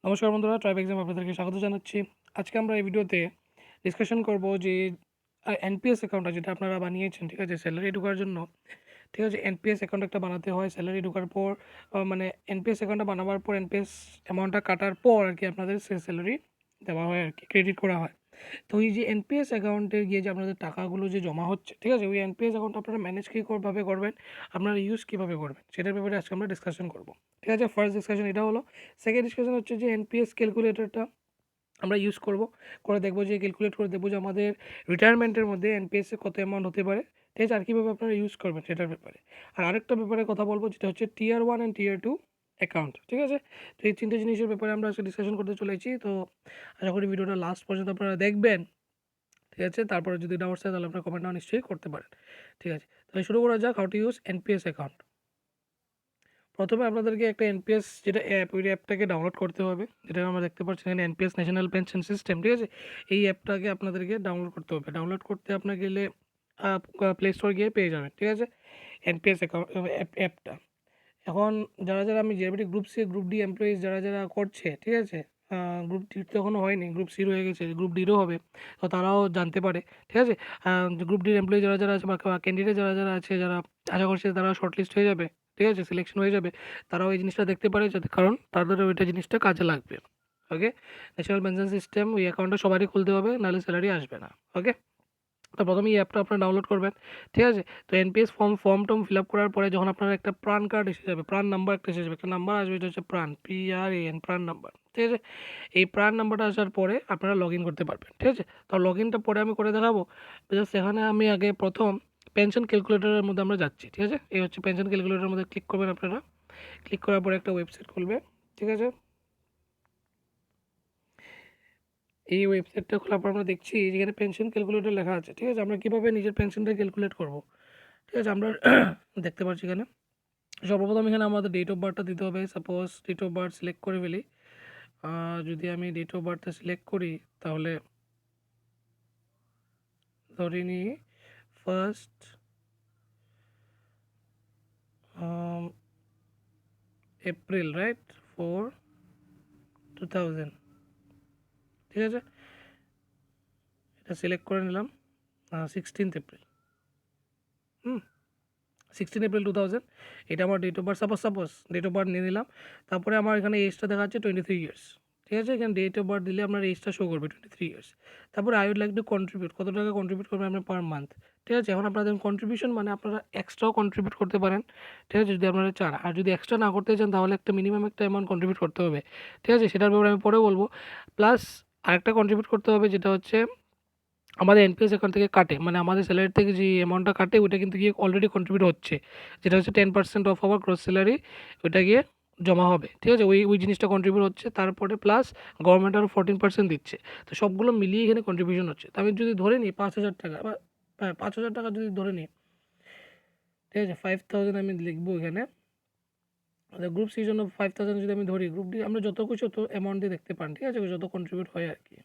নমস্কার বন্ধুরা, tribe exam আপনাদেরকে স্বাগত জানাচ্ছি। আজকে আমরা এই ভিডিওতে ডিসকাশন করব যে এনপিএস অ্যাকাউন্টটা যেটা আপনারা বানিয়েছেন, ঠিক আছে, স্যালারি ঢোকার জন্য। ঠিক আছে, এনপিএস অ্যাকাউন্ট একটা বানাতে হয় স্যালারি ঢোকার পর। মানে এনপিএস অ্যাকাউন্টটা বানাবার পর এনপিএস অ্যামাউন্টটা কাটার পর আর কি আপনাদের সে স্যালারি দেওয়া হয় আর কি, ক্রেডিট করা হয়। তো এই যে এনপিএস অ্যাকাউন্টে গিয়ে যে আপনাদের টাকাগুলো যে জমা হচ্ছে, ঠিক আছে, ওই এনপিএস অ্যাকাউন্ট আপনারা ম্যানেজ কীভাবে করবেন, আপনারা ইউজ কীভাবে করবেন, সেটার ব্যাপারে আজকে আমরা ডিসকাশন করব। ঠিক আছে, ফার্স্ট ডিসকাশন এটা হলো। সেকেন্ড ডিসকাশন হচ্ছে যে এনপিএস ক্যালকুলেটরটা আমরা ইউজ করে দেখবো, যে ক্যালকুলেট করে দেখবো যে আমাদের রিটায়ারমেন্টের মধ্যে এনপিএসে কত অ্যামাউন্ট হতে পারে। ঠিক আছে, আর কীভাবে আপনারা ইউজ করবেন সেটার ব্যাপারে। আর আরেকটা ব্যাপারে কথা বলবো, যেটা হচ্ছে টিয়ার 1 অ্যান্ড টিয়ার 2 অ্যাকাউন্ট। ঠিক আছে, তো এই তিনটে জিনিসের ব্যাপারে আমরা আজকে ডিসকাশন করতে চলেছি। তো আশা করি ভিডিওটা লাস্ট পর্যন্ত আপনারা দেখবেন। ঠিক আছে, তারপরে যদি ডাউটস হয় তাহলে আপনারা কমেন্টও নিশ্চয়ই করতে পারেন। ঠিক আছে, তাহলে শুরু করা যাক। How to use NPS account. প্রথমে আপনাদেরকে একটা এনপিএস যেটা অ্যাপ, ওই অ্যাপটাকে ডাউনলোড করতে হবে, যেটা আমরা দেখতে পাচ্ছি এখানে এনপিএস ন্যাশনাল পেনশন সিস্টেম। ঠিক আছে, এই অ্যাপটাকে আপনাদেরকে ডাউনলোড করতে হবে। ডাউনলোড করতে আপনার গেলে প্লে স্টোর গিয়ে পেয়ে যাবেন। ঠিক আছে, এনপিএস অ্যাকাউন্ট অ্যাপটা। এখন যারা আমি যেমনি group C group D employees যারা করছে, ঠিক আছে, গ্রুপ ডি তো এখনও হয়নি, গ্রুপ সির হয়ে গেছে, গ্রুপ ডিরও হবে, তো তারাও জানতে পারে। ঠিক আছে, গ্রুপ ডির এমপ্লয়ি যারা আছে বা ক্যান্ডিডেট যারা আছে, যারা আশা করছে তারা শর্টলিস্ট হয়ে যাবে, ঠিক আছে, সিলেকশন হয়ে যাবে, তারাও এই জিনিসটা দেখতে পারে, যাতে কারণ তাদের ওইটা জিনিসটা কাজে লাগবে। ওকে, ন্যাশনাল পেনশন সিস্টেম, ওই অ্যাকাউন্টটা সবারই খুলতে হবে, নাহলে স্যালারি আসবে না। ওকে, তো প্রথমে এই অ্যাপটা আপনারা ডাউনলোড করবেন। ঠিক আছে, তো এনপিএস ফর্ম ফিল আপ করার পরে যখন আপনার একটা প্রাণ কার্ড এসে যাবে, প্রাণ নাম্বার একটা এসে যাবে, একটা নাম্বার আসবে, এটা হচ্ছে প্রাণ, PRAN, প্রাণ নাম্বার। ঠিক আছে, এই প্রাণ নাম্বারটা আসার পরে আপনারা লগ ইন করতে পারবেন। ঠিক আছে, তো লগ ইনটা পরে আমি করে দেখাবো। জাস্ট সেখানে আমি আগে প্রথম পেনশন ক্যালকুলেটরের মধ্যে আমরা যাচ্ছি। ঠিক আছে, এই হচ্ছে পেনশন ক্যালকুলেটরের মধ্যে ক্লিক করবেন আপনারা। ক্লিক করার পরে একটা ওয়েবসাইট খুলবে। ঠিক আছে, এই ওয়েবসাইটটা খোলার পর আমরা দেখছি যেখানে পেনশন ক্যালকুলেটর লেখা আছে। ঠিক আছে, আমরা কীভাবে নিজের পেনশনটা ক্যালকুলেট করব। ঠিক আছে, আমরা দেখতে পাচ্ছি এখানে সর্বপ্রথম এখানে আমাদের ডেট অফ বার্থটা দিতে হবে। Suppose date of birth select করে ফেলি। যদি আমি ডেট অফ বার্থটা সিলেক্ট করি, তাহলে ধরে নিই 1 এপ্রিল, রাইট, 4, 2000। ঠিক আছে, এটা সিলেক্ট করে নিলাম। 16 এপ্রিল, 16 এপ্রিল 2000, এটা আমার date of birth. Suppose date of birth নিয়ে নিলাম। তারপরে আমার এখানে এজটা দেখাচ্ছে 23 ইয়ার্স। ঠিক আছে, এখানে ডেট অফ বার্থ দিলে আপনার এজটা শো করবে 23 ইয়ার্স। তারপরে I would like to contribute, কত টাকা কন্ট্রিবিউট করবেন আপনার পার মান্থ। ঠিক আছে, এখন আপনাদের কন্ট্রিবিউশন মানে আপনারা এক্সট্রাও কন্ট্রিবিউট করতে পারেন। ঠিক আছে, যদি আপনারা চান। আর যদি এক্সট্রা না করতে চান, তাহলে একটা মিনিমাম একটা অ্যামাউন্ট কন্ট্রিবিউট করতে হবে। ঠিক আছে, সেটার ব্যাপারে আমি পরে বলবো। প্লাস আরেকটা কন্ট্রিবিউট করতে হবে, যেটা হচ্ছে আমাদের এনপিএস অ্যাকাউন্ট থেকে কাটে, মানে আমাদের স্যালারি থেকে যে অ্যামাউন্টটা কাটে, ওইটা কিন্তু গিয়ে অলরেডি কন্ট্রিবিউট হচ্ছে, যেটা হচ্ছে 10% অফ আওয়ার গ্রস স্যালারি, ওইটা গিয়ে জমা হবে। ঠিক আছে, ওই জিনিসটা কন্ট্রিবিউট হচ্ছে। তারপরে প্লাস গভর্নমেন্ট আরও 14% দিচ্ছে। তো সবগুলো মিলিয়ে এখানে কন্ট্রিবিউশন হচ্ছে। তো আমি যদি ধরে নিই 5,000 টাকা, বা 5,000 টাকা যদি ধরে নিই, ঠিক আছে, 5,000 আমি লিখবো এখানে। গ্রুপ সির জন্য 5,000 যদি আমি ধরি, গ্রুপ ডি আমরা যত কিছু তো অ্যামাউন্ট দিয়ে দেখতে পান। ঠিক আছে, যত কন্ট্রিবিউট হয় আর কি।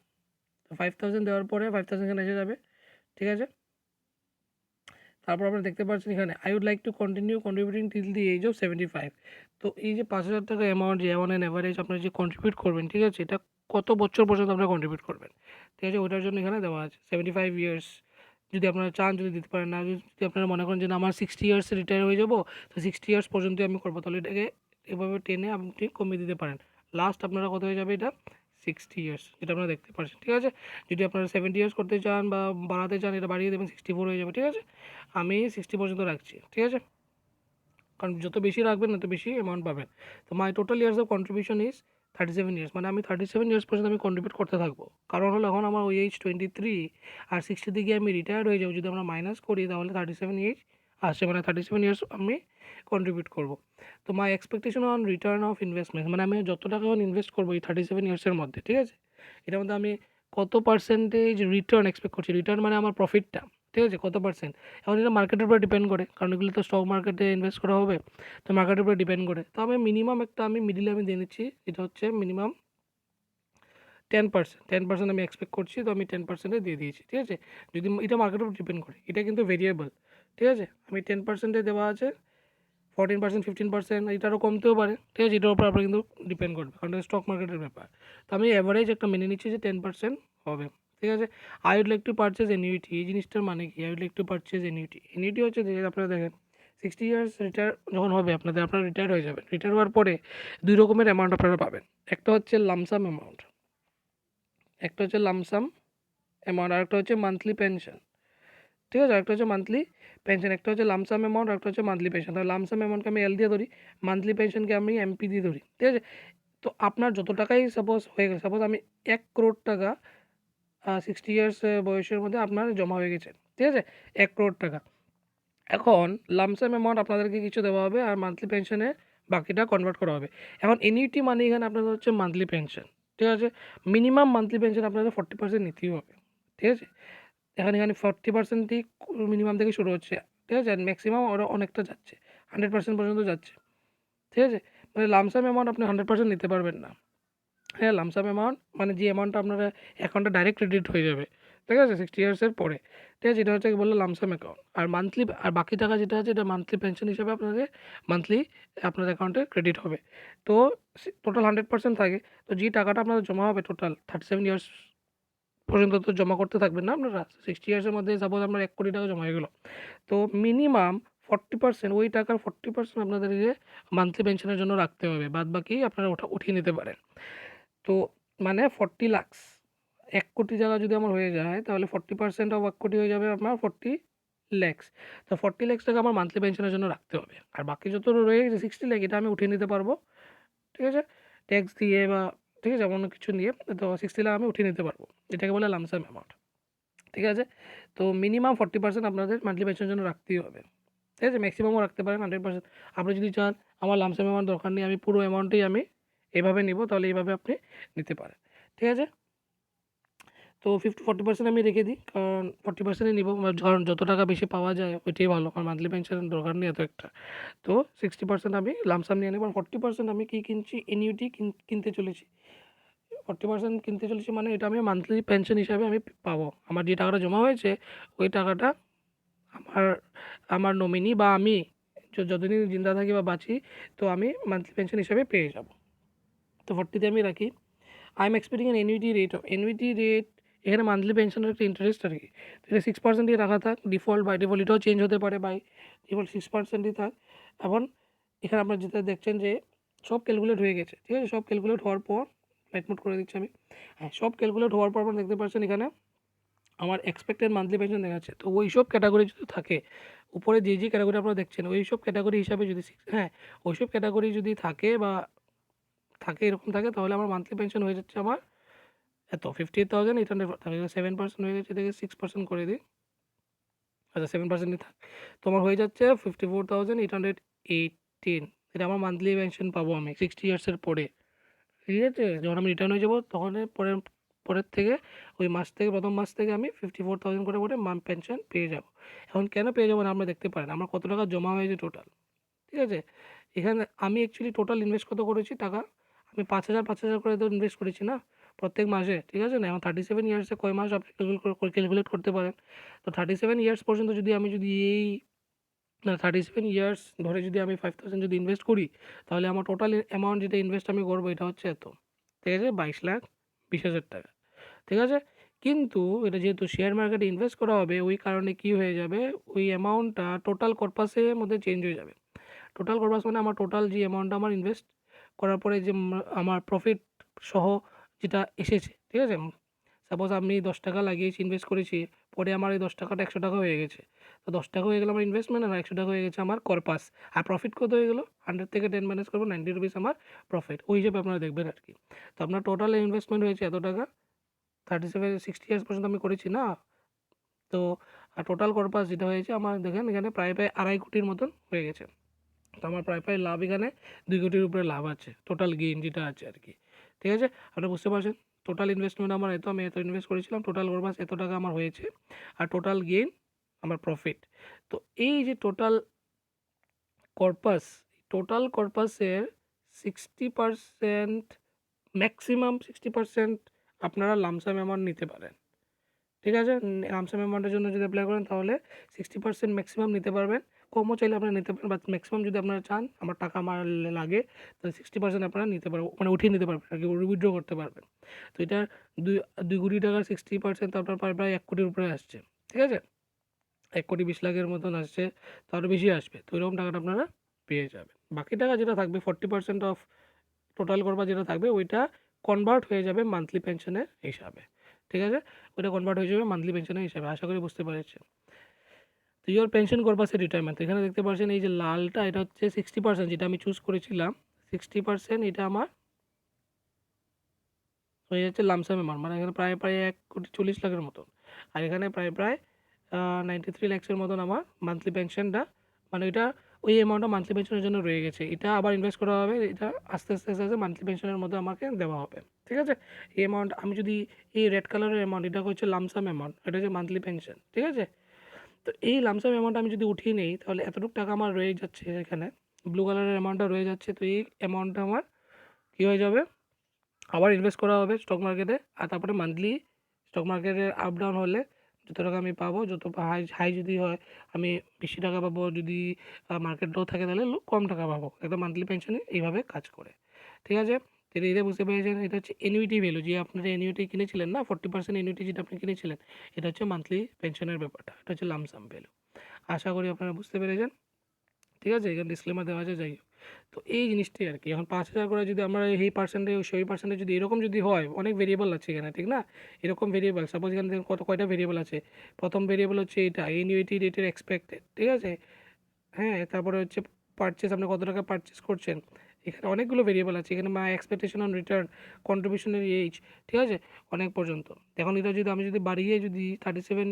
তো 5,000 দেওয়ার পরে 5,000 এখানে এসে যাবে। ঠিক আছে, তারপর আপনারা দেখতে পাচ্ছেন এখানে I would like to continue contributing till the age of 75। তো এই যে 5,000 টাকা অ্যামাউন্ট, যে অন অ্যান অ্যাভারেজ আপনারা যে কন্ট্রিবিউট করবেন, ঠিক আছে, এটা কত বছর পর্যন্ত আপনারা কন্ট্রিবিউট করবেন। ঠিক আছে, ওটার জন্য এখানে দেওয়া আছে 75 ইয়ার্স। যদি আপনারা চান, যদি দিতে পারেন, না যদি আপনারা মনে করেন যে না আমার 60 ইয়ার্সে রিটায়ার হয়ে যাবো, তো 60 ইয়ার্স পর্যন্ত আমি করবো, তাহলে এটাকে এভাবে টেনে আপনি কমিয়ে দিতে পারেন। লাস্ট আপনারা কত হয়ে যাবে, এটা 60 ইয়ার্স, যেটা আপনারা দেখতে পাচ্ছেন। ঠিক আছে, যদি আপনারা 70 ইয়ার্স করতে চান বা বাড়াতে চান, এটা বাড়িয়ে দেবেন, 64 হয়ে যাবে। ঠিক আছে, আমি 60 পর্যন্ত রাখছি। ঠিক আছে, কারণ যত বেশি রাখবেন তত বেশি অ্যামাউন্ট পাবেন। তো my total years of contribution is 37 years, মানে আমি 37 ইয়ার্স পর্যন্ত আমি কন্ট্রিবিউট করতে থাকবো। কারণ হলো এখন আমার ওই এজ 23, আর 60 দিকে আমি রিটায়ার্ড হয়ে যাবো। যদি আমরা মাইনাস করি, তাহলে 37 এজ আসছে, মানে 37 ইয়ার্স আমি কন্ট্রিবিউট করবো। তো মাই expectation on return of investment, মানে আমি যত টাকা ইনভেস্ট করবো এই 37 ইয়ার্সের মধ্যে, ঠিক আছে, এটার মধ্যে আমি কত পার্সেন্টেজ রিটার্ন এক্সপেক্ট করছি। রিটার্ন মানে আমার প্রফিটটা, ঠিক আছে, কত পার্সেন্ট। এখন এটা মার্কেটের উপর ডিপেন্ড করে, কারণ এগুলো তো স্টক মার্কেটে ইনভেস্ট করা হবে, তো মার্কেটের উপর ডিপেন্ড করে। তো আমি মিনিমাম একটা আমি মিডিলে আমি দিয়ে নিচ্ছি, এটা হচ্ছে মিনিমাম 10%। 10% আমি এক্সপেক্ট করছি, তো আমি 10%-এ দিয়ে দিয়েছি। ঠিক আছে, যদি এটা মার্কেটের উপর ডিপেন্ড করে, এটা কিন্তু ভেরিয়েবল। ঠিক আছে, আমি 10%-এ দেওয়া আছে, 14%, 15%, এটারও কমতেও পারে, ঠিক আছে? এটার উপর আপনার কিন্তু ডিপেন্ড করবে, কারণ স্টক মার্কেটের ব্যাপার। তো আমি অ্যাভারেজ একটা মেনে নিচ্ছি যে 10% হবে, ঠিক আছে? I would like to purchase annuity, এই জিনিসটার মানে কি? I would like to purchase annuity. Annuity হচ্ছে যে আপনারা দেখেন 60 ইয়ার্স রিটায়ার যখন হবে আপনাদের, আপনারা রিটায়ার হয়ে যাবেন। রিটায়ার হওয়ার পরে 2 রকমের অ্যামাউন্ট আপনারা পাবেন। একটা হচ্ছে লামসাম অ্যামাউন্ট, একটা হচ্ছে লামসাম অ্যামাউন্ট, আর একটা হচ্ছে মান্থলি পেনশন, ঠিক আছে? একটা হচ্ছে মান্থলি পেনশন, একটা হচ্ছে লামসাম অ্যামাউন্ট, একটা হচ্ছে মান্থলি পেনশন। তাহলে লামসাম অ্যামাউন্টকে আমি এল দিয়ে ধরি, মান্থলি পেনশনকে আমি এমপি দিয়ে ধরি, ঠিক আছে? তো আপনার যত টাকাই সাপোজ হয়ে গেছে, সাপোজ আমি 1 crore টাকা 60 ইয়ার্স বয়সের মধ্যে আপনার জমা হয়ে গেছে, ঠিক আছে? 1 crore টাকা। এখন লামসাম অ্যামাউন্ট আপনাদেরকে কিছু দেওয়া হবে, আর মান্থলি পেনশনে বাকিটা কনভার্ট করা হবে। এখন এনিউইটি মানে এখানে আপনাদের হচ্ছে মান্থলি পেনশন, ঠিক আছে? মিনিমাম মান্থলি পেনশন আপনাদের 40% নিতেই হবে, ঠিক আছে? এখানে 40%ই মিনিমাম থেকে শুরু হচ্ছে, ঠিক আছে? আর ম্যাক্সিমাম ওরা অনেকটা যাচ্ছে, 100% পর্যন্ত যাচ্ছে, ঠিক আছে? মানে লামসাম অ্যামাউন্ট আপনি 100% নিতে পারবেন না। হ্যাঁ, লামসাম অ্যামাউন্ট মানে যে অ্যামাউন্টটা আপনার অ্যাকাউন্টে ডাইরেক্ট ক্রেডিট হয়ে যাবে, ঠিক আছে? 60 ইয়ার্সের পরে, ঠিক আছে? এটা হচ্ছে বললো লামসাম অ্যাকাউন্ট। আর মান্থলি, আর বাকি টাকা যেটা আছে এটা মান্থলি পেনশন হিসেবে আপনাদের মান্থলি আপনার অ্যাকাউন্টে ক্রেডিট হবে। তো টোটাল 100% থাকে। তো যে টাকাটা আপনাদের জমা হবে টোটাল 37 ইয়ার্স পর্যন্ত তো জমা করতে থাকবেন না আপনারা। 60 ইয়ার্সের মধ্যে সাপোজ আপনার 1 কোটি টাকা জমা হয়ে গেল। তো মিনিমাম 40%, ওই টাকার 40% আপনাদেরকে মান্থলি পেনশনের জন্য রাখতে হবে। বাদবাকি আপনারা উঠিয়ে নিতে পারেন। তো মানে 40 লাখ, 1 কোটি টাকা যদি আমার হয়ে যায় তাহলে 40% অফ 1 কোটি হয়ে যাবে আপনার 40 লাখ। তো 40 লাখ টাকা আমার মান্থলি পেনশনের জন্য রাখতে হবে। আর বাকি যত রয়ে গেছে 60 লাখ, এটা আমি উঠিয়ে নিতে পারবো, ঠিক আছে? ট্যাক্স দিয়ে বা, ঠিক আছে, অন্য কিছু নিয়ে। তো 60 লাখ আমি উঠিয়ে নিতে পারবো, এটাকে বলে লামসাম অ্যামাউন্ট, ঠিক আছে? তো মিনিমাম 40% আপনাদের মান্থলি পেনশনের জন্য রাখতেই হবে, ঠিক আছে? ম্যাক্সিমামও রাখতে পারেন 100%। আপনি যদি চান আমার লামসাম অ্যামাউন্ট দরকার নেই, আমি পুরো অ্যামাউন্টই আমি এভাবে নিব, তাহলে এইভাবে আপনি নিতে পারেন, ঠিক আছে? তো 40% আমি রেখে দিই, কারণ 40%ই নিব, কারণ যত টাকা বেশি পাওয়া যায় ওইটাই ভালো, কারণ মান্থলি পেনশনের দরকার নেই এত একটা। তো 60% আমি লামসাম নিয়ে নেব, আর 40% আমি কী কিনছি? এনিউইটি কিনতে চলেছি। 40% কিনতে চলেছি মানে এটা আমি মান্থলি পেনশন হিসাবে আমি পাবো। আমার যে টাকাটা জমা হয়েছে ওই টাকাটা আমার আমার নমিনি বা আমি যতদিন জিন্দা থাকি বা বাঁচি, তো আমি মান্থলি পেনশন হিসাবে পেয়ে যাব। তো 40তে আমি রাখি। I am expecting N annuity rate of, annuity rate এখানে মান্থলি পেনশনের একটা ইন্টারেস্ট আর কি, তো এটা 6%ই রাখা থাক ডিফল্ট, বাই ডিফল্ট এটাও চেঞ্জ হতে পারে, বাই ডিফল্ট 6%ই থাক। এখন এখানে আপনারা যেটা দেখছেন যে সব ক্যালকুলেট হয়ে গেছে, ঠিক আছে? সব ক্যালকুলেট হওয়ার পর লাইট মোড করে দিচ্ছি আমি। হ্যাঁ, সব ক্যালকুলেট হওয়ার পর আপনারা দেখতে পাচ্ছেন এখানে আমার এক্সপেক্টেড মান্থলি পেনশন দেখাচ্ছে। তো ওই সব ক্যাটাগরি যদি থাকে, উপরে যে ক্যাটাগরি আপনারা দেখছেন ওই সব ক্যাটাগরি হিসাবে যদি হ্যাঁ, ওই সব ক্যাটাগরি যদি থাকে বা এরকম থাকে, তাহলে আমার মান্থলি পেনশন হয়ে যাচ্ছে আমার এত 58,800, তাহলে 7% হয়ে গেছে, এটাকে 6% করে দিই, আচ্ছা 7%ই থাক। তো আমার হয়ে যাচ্ছে 54,818, এটা আমার মান্থলি পেনশন পাবো আমি 60 ইয়ার্সের পরে, ঠিক আছে? যখন আমি রিটার্ন হয়ে যাবো তখন পরের পরের থেকে ওই মাস থেকে, প্রথম মাস থেকে আমি 54,000 করে পেনশন পেয়ে যাব। এখন কেন পেয়ে যাবো না আপনারা দেখতে পারেন আমার কত টাকা জমা হয়েছে টোটাল, ঠিক আছে? এখানে আমি অ্যাকচুয়ালি টোটাল ইনভেস্ট কত করেছি টাকা, আমি 5,000 করে তো ইনভেস্ট করেছি না প্রত্যেক মাসে, ঠিক আছে? না, এখন 37 ইয়ার্সে কয় মাস আপনি ক্যালকুলেট করতে পারেন। তো 37 ইয়ার্স পর্যন্ত যদি এই, না, 37 ইয়ার্স ধরে যদি আমি 5,000 যদি ইনভেস্ট করি, তাহলে আমার টোটাল অ্যামাউন্ট যেটা ইনভেস্ট আমি করবো এটা হচ্ছে এত, ঠিক আছে? 22,20,000 টাকা, ঠিক আছে? কিন্তু এটা যেহেতু শেয়ার মার্কেটে ইনভেস্ট করা হবে, ওই কারণে কী হয়ে যাবে, ওই অ্যামাউন্টটা টোটাল কর্পাসের মধ্যে চেঞ্জ হয়ে যাবে। টোটাল কর্পাস মানে আমার টোটাল যে অ্যামাউন্টটা আমার ইনভেস্ট করার পরে যে আমার প্রফিট সহ যেটা এসেছে, ঠিক আছে? সাপোজ আমি 10 টাকা লাগিয়েছি, ইনভেস্ট করেছি, পরে আমার এই 10 টাকাটা 100 টাকা হয়ে গেছে। তো 10 টাকা হয়ে গেল আমার ইনভেস্টমেন্ট, আর 100 টাকা হয়ে গেছে আমার কর্পাস। আর প্রফিট কত হয়ে গেল? 100 থেকে 10 মাইনাস করবো, 90 রুপিস আমার প্রফিট। ওই হিসেবে আপনারা দেখবেন আর কি। তো আপনার টোটাল ইনভেস্টমেন্ট হয়েছে এত টাকা, 60 ইয়ার্স পর্যন্ত আমি করেছি না? তো টোটাল কর্পাস যেটা হয়েছে আমার, দেখেন এখানে প্রায় 2.5 কোটির মতন হয়ে গেছে। তো আমার প্রায় লাভ এখানে 2 কোটির উপরে লাভ আছে, টোটাল গেইন যেটা আছে আর কি, ঠিক আছে? আপনারা বুঝতে পারছেন টোটাল ইনভেস্টমেন্ট আমার এত, আমি এত ইনভেস্ট করেছিলাম, টোটাল কর্পাস এত টাকা আমার হয়েছে, আর টোটাল গেইন আমার প্রফিট। তো এই যে টোটাল কর্পাসের 60%, ম্যাক্সিমাম 60% আপনারা লামসাম অ্যামাউন্ট নিতে পারেন, ঠিক আছে? লামসাম অ্যামাউন্টের জন্য যদি অ্যাপ্লাই করেন তাহলে 60% ম্যাক্সিমাম নিতে পারবেন কমও চাইলে আপনারা নিতে পারেন, বাট ম্যাক্সিমাম যদি আপনারা চান আমার টাকা আমার লাগে তাহলে 60% আপনারা নিতে পারবেন, মানে উঠিয়ে নিতে পারবেন আর কি, উইথড্র করতে পারবেন। তো এটা 2 কোটি টাকার 60% তো আপনার প্রায় 1 কোটির উপরে আসছে, ঠিক আছে? 1,20,00,000-এর মতন আসছে, তো আরও বেশি আসবে। তো এরকম টাকাটা আপনারা পেয়ে যাবেন। বাকি টাকা যেটা থাকবে 40% অফ টোটাল করবা যেটা থাকবে ওইটা কনভার্ট হয়ে যাবে মান্থলি পেনশনের হিসাবে, ঠিক আছে? ওইটা কনভার্ট হয়ে যাবে মান্থলি পেনশনের হিসাবে। আশা করি বুঝতে পেরেছেন। তো ইওর পেনশন পারপাসে রিটায়ারমেন্ট, এখানে দেখতে পাচ্ছেন এই যে লালটা এটা হচ্ছে 60% যেটা আমি চুজ করেছিলাম, 60% এটা আমার হয়ে যাচ্ছে লামসাম অ্যামাউন্ট, মানে এখানে প্রায় 1,40,00,000-এর মতন। আর এখানে প্রায় 93 lakhs-এর মতন আমার মান্থলি পেনশনটা, মানে এটা ওই অ্যামাউন্টটা মান্থলি পেনশনের জন্য রয়ে গেছে। এটা আবার ইনভেস্ট করা হবে, এটা আস্তে আস্তে মান্থলি পেনশনের মধ্যে আমাকে দেওয়া হবে, ঠিক আছে? এই অ্যামাউন্ট আমি যদি এই রেড কালারের অ্যামাউন্ট এটা হচ্ছে লামসাম অ্যামাউন্ট, এটা হচ্ছে মান্থলি পেনশন, ঠিক আছে? তো এই লামসাম অ্যামাউন্ট আমি যদি উঠিয়ে নেই তাহলে এতটুকু টাকা আমার রয়ে যাচ্ছে এখানে, ব্লু কালারের অ্যামাউন্টটা রয়ে যাচ্ছে। তো এই অ্যামাউন্টটা আমার কী হয়ে যাবে, আবার ইনভেস্ট করা হবে স্টক মার্কেটে। আর তারপরে মান্থলি স্টক মার্কেটের আপ ডাউন হলে যত টাকা আমি পাবো, যত হাই হাই যদি হয় আমি বেশি টাকা পাবো, যদি মার্কেট লো থাকে তাহলে কম টাকা পাবো। একদম মান্থলি পেনশনে এইভাবে কাজ করে, ঠিক আছে? তো এটা বুঝতে পেরেছেন, এটা হচ্ছে এনুইটি ভ্যালু, যে আপনারা এনুইটি কিনেছিলেন না 40% এনুইটি যেটা আপনি কিনেছিলেন, এটা হচ্ছে মান্থলি পেনশনের ব্যাপারটা, এটা হচ্ছে লামসাম ভ্যালু। আশা করি আপনারা বুঝতে পেরেছেন, ঠিক আছে? এখানে ডিসক্লেমার দেওয়া আছে, যাই হোক। তো এই জিনিসটাই আর কি। এখন 5,000 করে যদি আমরা এই পার্সেন্টে সেই পার্সেন্টে যদি এরকম যদি হয়, অনেক ভেরিয়েবল আছে এখানে, ঠিক না? এরকম ভেরিয়েবল সাপোজ এখানে দেখুন কয়টা ভেরিয়েবল আছে। প্রথম ভেরিয়েবল হচ্ছে এটা এনুইটি রেটের এক্সপেক্টেড, ঠিক আছে? হ্যাঁ, তারপরে হচ্ছে পারচেস, আপনি কত টাকা পারচেস করছেন। এখানে অনেকগুলো ভেরিয়েবল আছে, এখানে মাই এক্সপেকটেশন অন রিটার্ন, কন্ট্রিবিউশনের এজ, ঠিক আছে? অনেক পর্যন্ত। এখন এটা যদি আমি যদি বাড়িয়ে যদি 37,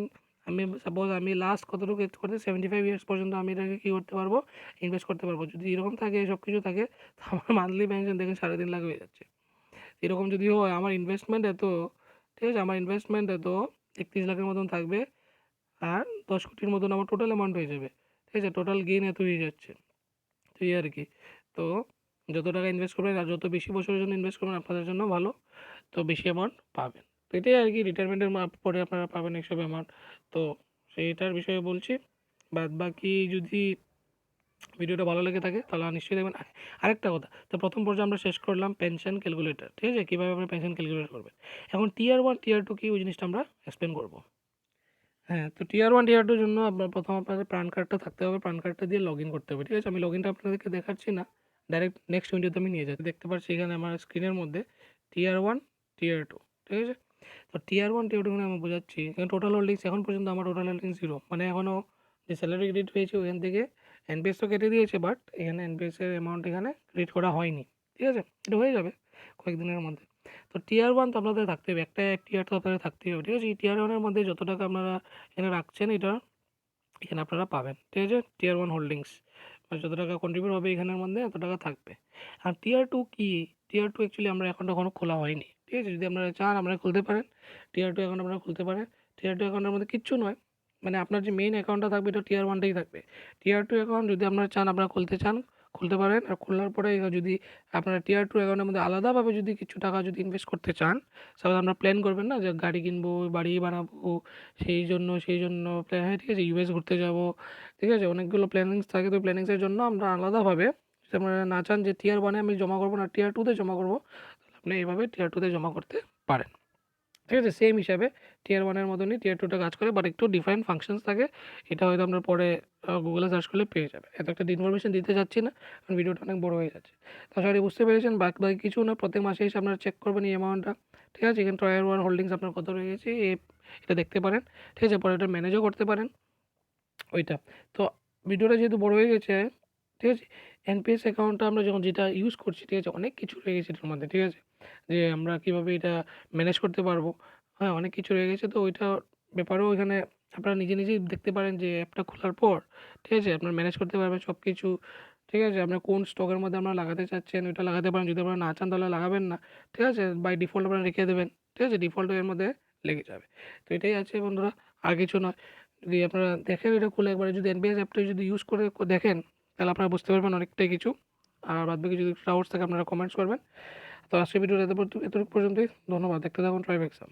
আমি সাপোজ আমি লাস্ট কতটুকু করতে 75 ইয়ার্স পর্যন্ত আমি এটাকে কী করতে পারবো, ইনভেস্ট করতে পারবো। যদি এরকম থাকে সব কিছু থাকে তো আমার মান্থলি পেনশন দেখেন 3.5 লাখ হয়ে যাচ্ছে। এরকম যদি হয় আমার ইনভেস্টমেন্ট এত, ঠিক আছে? আমার ইনভেস্টমেন্ট এত 31 লাখের মতন থাকবে, আর 10 কোটির মতন আমার টোটাল অ্যামাউন্ট হয়ে যাবে, ঠিক আছে? টোটাল গেইন এত হয়ে যাচ্ছে, তো এই আর কি। তো যত টাকা ইনভেস্ট করবেন আর যত বেশি বছরের জন্য ইনভেস্ট করবেন আপনাদের জন্য ভালো, তো বেশি অ্যামাউন্ট পাবেন। তো এটাই আর কি, রিটায়ারমেন্টের পরে আপনারা পাবেন এইসব অ্যামাউন্ট। তো সেইটার বিষয়ে বলছি। বাদ বাকি যদি ভিডিওটা ভালো লেগে থাকে তাহলে নিশ্চয়ই দেখবেন। আরেকটা কথা, তো প্রথম পর্যায়ে আমরা শেষ করলাম পেনশন ক্যালকুলেটর, ঠিক আছে? কীভাবে আপনি পেনশন ক্যালকুলেট করবেন। এখন টিয়ার 1 টিয়ার 2 কি, ওই জিনিসটা আমরা এক্সপ্লেন করবো। হ্যাঁ, তো টিয়ার 1 টিয়ার 2 জন্য প্রথম আপনাদের প্যান কার্ডটা থাকতে হবে, প্যান কার্ডটা দিয়ে লগ ইন করতে হবে, ঠিক আছে? আমি লগ ইনটা আপনাদেরকে দেখাচ্ছি না, ডাইরেক্ট নেক্সট উইন্ডোতে আমি নিয়ে যাচ্ছি। দেখতে পাচ্ছি এখানে আমার স্ক্রিনের মধ্যে টিয়ার 1 টিয়ার 2, ঠিক আছে? তো টিয়ার 1 টিয়ার 2 এখানে আমি বোঝাচ্ছি, এখানে টোটাল হোল্ডিংস এখন পর্যন্ত আমার টোটাল হোল্ডিংস 0, মানে এখনও যে স্যালারি ক্রেডিট হয়েছে ওখান থেকে এনপিএস তো কেটে দিয়েছে, বাট এখানে এনপিএসের অ্যামাউন্ট এখানে ক্রেডিট করা হয়নি, ঠিক আছে? এটা হয়ে যাবে কয়েকদিনের মধ্যে। তো টিয়ার 1 তো আপনাদের থাকতে হবে, একটা টিয়ার তো আপনাদের থাকতেই হবে, ঠিক আছে? এই টিয়ার 1-এর মধ্যে যত টাকা আপনারা এখানে রাখছেন এটা এখানে আপনারা পাবেন, ঠিক আছে? টিয়ার 1 হোল্ডিংস মানে যত টাকা কন্ট্রিবিউট হবে এখানের মধ্যে এত টাকা থাকবে। আর টিয়ার 2 কি? টিয়ার 2 অ্যাকচুয়ালি আমরা অ্যাকাউন্ট এখনও খোলা হয়নি, ঠিক আছে? যদি আপনারা চান আপনারা খুলতে পারেন, টিয়ার 2 অ্যাকাউন্ট আপনারা খুলতে পারেন। টিয়ার 2 অ্যাকাউন্টের মধ্যে কিচ্ছু নয়, মানে আপনার যে মেইন অ্যাকাউন্টটা থাকবে এটা টিয়ার 1টাই থাকবে। টিয়ার 2 অ্যাকাউন্ট যদি আপনারা চান আপনারা খুলতে পারেন। আর খোলার পরে যদি আপনারা টিয়ার 2 অ্যাকাউন্টের মধ্যে আলাদাভাবে যদি কিছু টাকা যদি ইনভেস্ট করতে চান, সাপোজ আমরা প্ল্যান করবেন না যে গাড়ি কিনবো, বাড়ি বানাবো, সেই জন্য প্ল্যান হয়, ঠিক আছে? ইউএস ঘুরতে যাবো, ঠিক আছে? অনেকগুলো প্ল্যানিংস থাকে, তো প্ল্যানিংসের জন্য আমরা আলাদাভাবে, যদি আপনারা না চান যে টিয়ার 1-এ আমি জমা করবো না টিয়ার 2-তে জমা করবো, তাহলে আপনি এইভাবে টিয়ার 2-তে জমা করতে পারেন, ঠিক আছে? সেম হিসাবে টিয়ার 1-এর মতনই টিয়ার 2টা কাজ করে, বাট একটু ডিফারেন্ট ফাংশনস থাকে। এটা হয়তো আমরা পরে গুগলে সার্চ করলে পেয়ে যাবে। এত একটা ইনফরমেশন দিতে চাচ্ছি না, কারণ ভিডিওটা অনেক বড় হয়ে যাচ্ছে। তো আশা করি বুঝতে পেরেছেন। বাকি কিছু না, প্রত্যেক মাসে এসে আপনারা চেক করবেন এই অ্যামাউন্টটা, ঠিক আছে? এখানে টিয়ার 1 হোল্ডিংস আপনার কত রয়ে গেছে এটা দেখতে পারেন, ঠিক আছে? পরে এটা ম্যানেজও করতে পারেন ওইটা। তো ভিডিওটা যেহেতু বড় হয়ে গেছে, ঠিক আছে? এনপিএস অ্যাকাউন্টটা আমরা যখন যেটা ইউজ করছি, ঠিক আছে? অনেক কিছু রয়ে গেছে এটার মধ্যে, ঠিক আছে? যে আমরা কীভাবে এটা ম্যানেজ করতে পারবো, হ্যাঁ, অনেক কিছু রয়ে গেছে। তো ওইটা ব্যাপারেও এখানে আপনারা নিজেই দেখতে পারেন যে অ্যাপটা খোলার পর, ঠিক আছে? আপনারা ম্যানেজ করতে পারবেন সব কিছু, ঠিক আছে? আপনার কোন স্টকের মধ্যে আপনারা লাগাতে চাচ্ছেন ওইটা লাগাতে পারেন। যদি আপনারা না চান তাহলে লাগাবেন না, ঠিক আছে? বাই ডিফল্ট আপনারা রেখে দেবেন, ঠিক আছে? ডিফল্ট এর মধ্যে লেগে যাবে। তো এটাই আছে বন্ধুরা, আর কিছু নয়। যদি আপনারা দেখেন এটা খুলে একবারে যদি এনপিএস অ্যাপটা যদি ইউজ করে দেখেন তাহলে আপনারা বুঝতে পারবেন অনেকটাই কিছু। আর বাদবাকি যদি ডাউটস থাকে আপনারা কমেন্টস করবেন। তো আজকের ভিডিওটা এতটুকু পর্যন্তই। ধন্যবাদ। দেখতে থাকুন ট্রাইব এক্সাম।